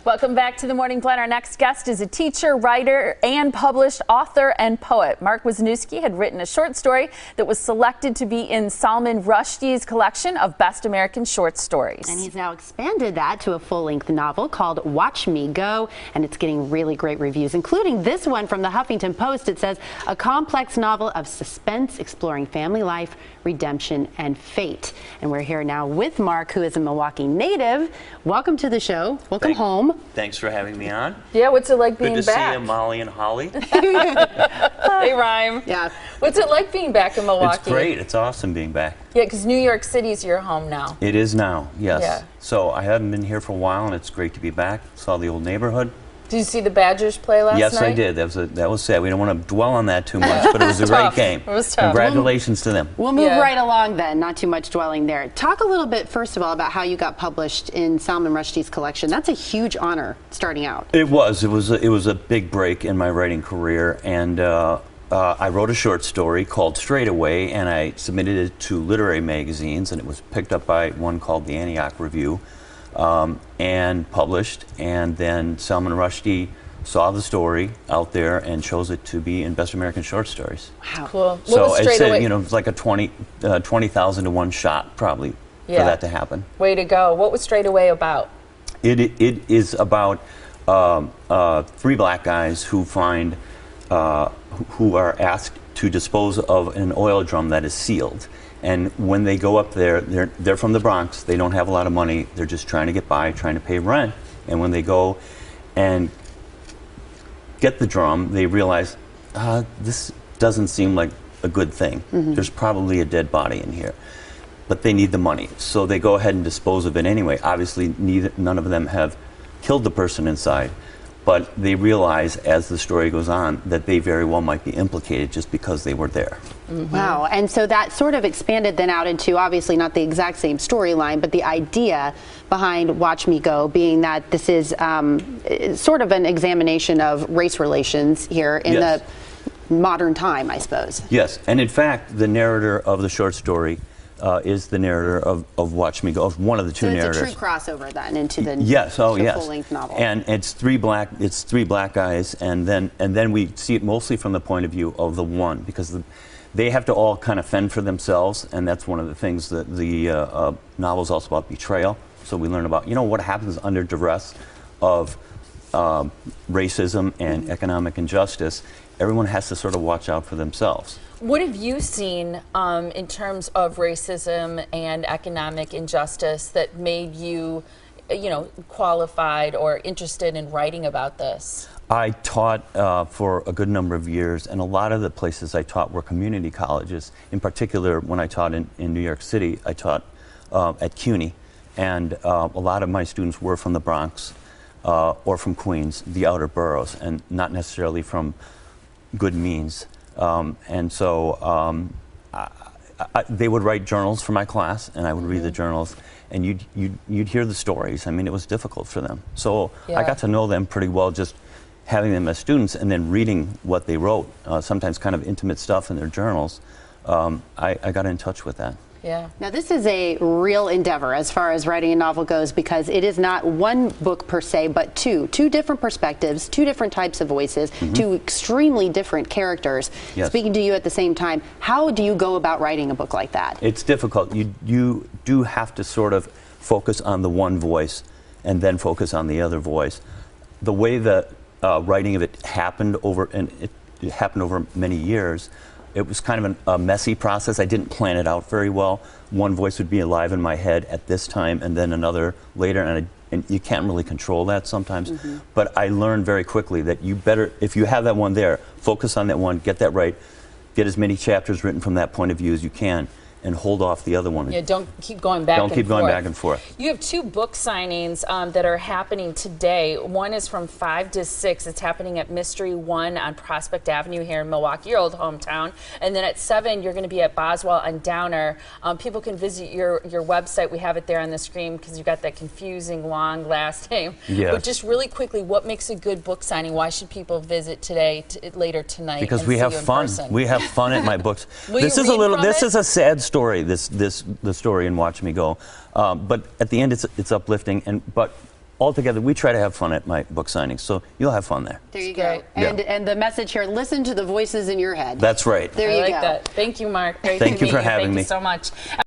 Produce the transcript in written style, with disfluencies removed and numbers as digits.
Welcome back to the Morning Blend. Our next guest is a teacher, writer, and published author and poet. Mark Wisniewski had written a short story that was selected to be in Salman Rushdie's collection of Best American Short Stories. And he's now expanded that to a full-length novel called Watch Me Go, and it's getting really great reviews, including this one from the Huffington Post. It says, a complex novel of suspense exploring family life, redemption, and fate. And we're here now with Mark, who is a Milwaukee native. Welcome to the show. Welcome home. Thanks for having me on. Yeah, what's it like being back? Good to see you, Molly and Holly. Hey, Rhyme. Yeah. What's it like being back in Milwaukee? It's great. It's awesome being back. Yeah, because New York City's your home now. It is now, yes. Yeah. So I haven't been here for a while, and it's great to be back. Saw the old neighborhood. Did you see the Badgers play last night? Yes, I did. That was sad. We don't want to dwell on that too much, but it was a great game. It was tough. Congratulations to them. We'll move right along then, not too much dwelling there. Talk a little bit, first of all, about how you got published in Salman Rushdie's collection. That's a huge honor starting out. It was. It was a big break in my writing career, and I wrote a short story called Straight Away, and I submitted it to literary magazines, and it was picked up by one called the Antioch Review. And published, and then Salman Rushdie saw the story out there and chose it to be in Best American Short Stories. Wow. Cool. So I said, you know, it's like a 20,000 to 1 shot probably for that to happen. Way to go. What was Straight Away about? It is about 3 black guys who find who are asked to dispose of an oil drum that is sealed. And when they go up there, they're from the Bronx. They don't have a lot of money. They're just trying to get by, trying to pay rent. And when they go and get the drum, they realize, this doesn't seem like a good thing. There's probably a dead body in here. But they need the money. So they go ahead and dispose of it anyway. Obviously, none of them have killed the person inside. But they realize, as the story goes on, that they very well might be implicated just because they were there. Wow. And so that sort of expanded then out into, obviously not the exact same storyline, but the idea behind Watch Me Go being that this is sort of an examination of race relations here in the modern time, I suppose. Yes. And in fact, the narrator of the short story is the narrator of Watch Me Go, of one of the 2 narrators. So it's a true crossover then into the full-length novel. And it's three black guys, and then we see it mostly from the point of view of the one, because they have to all kind of fend for themselves, and that's one of the things that the novel is also about, betrayal. So we learn about, you know, what happens under duress of racism and economic injustice. Everyone has to sort of watch out for themselves. What have you seen in terms of racism and economic injustice that made you, qualified or interested in writing about this? I taught for a good number of years, and a lot of the places I taught were community colleges. In particular, when I taught in New York City, I taught at CUNY, and a lot of my students were from the Bronx or from Queens, the outer boroughs, and not necessarily from good means. And so they would write journals for my class, and I would read the journals, and you'd hear the stories. I mean, it was difficult for them. So I got to know them pretty well, just having them as students and then reading what they wrote, sometimes kind of intimate stuff in their journals. I got in touch with that. Yeah. Now this is a real endeavor as far as writing a novel goes, because it is not one book per se, but two different perspectives, 2 different types of voices, 2 extremely different characters speaking to you at the same time. How do you go about writing a book like that? It's difficult. You do have to sort of focus on the one voice and then focus on the other voice. The way the writing of it happened over many years, it was kind of a messy process. I didn't plan it out very well. One voice would be alive in my head at this time, and then another later, and you can't really control that sometimes. But I learned very quickly that you better, if you have that one there, focus on that one, get that right, get as many chapters written from that point of view as you can, and hold off the other one. Yeah, don't keep going back and forth. Don't keep going back and forth. You have 2 book signings that are happening today. One is from 5 to 6. It's happening at Mystery 1 on Prospect Avenue here in Milwaukee, your old hometown. And then at 7, you're going to be at Boswell on Downer. People can visit your website. We have it there on the screen because you've got that confusing long last name. Yes. But just really quickly, what makes a good book signing? Why should people visit today, later tonight? Because we have fun. We have fun at my books. This is a sad story. The story in Watch Me Go, but at the end it's uplifting. But altogether, we try to have fun at my book signings, so you'll have fun there. There you go. And the message here, listen to the voices in your head. That's right. There you I like go. that. Thank you, Mark. Great Thank to you for meet having Thank me. you so much.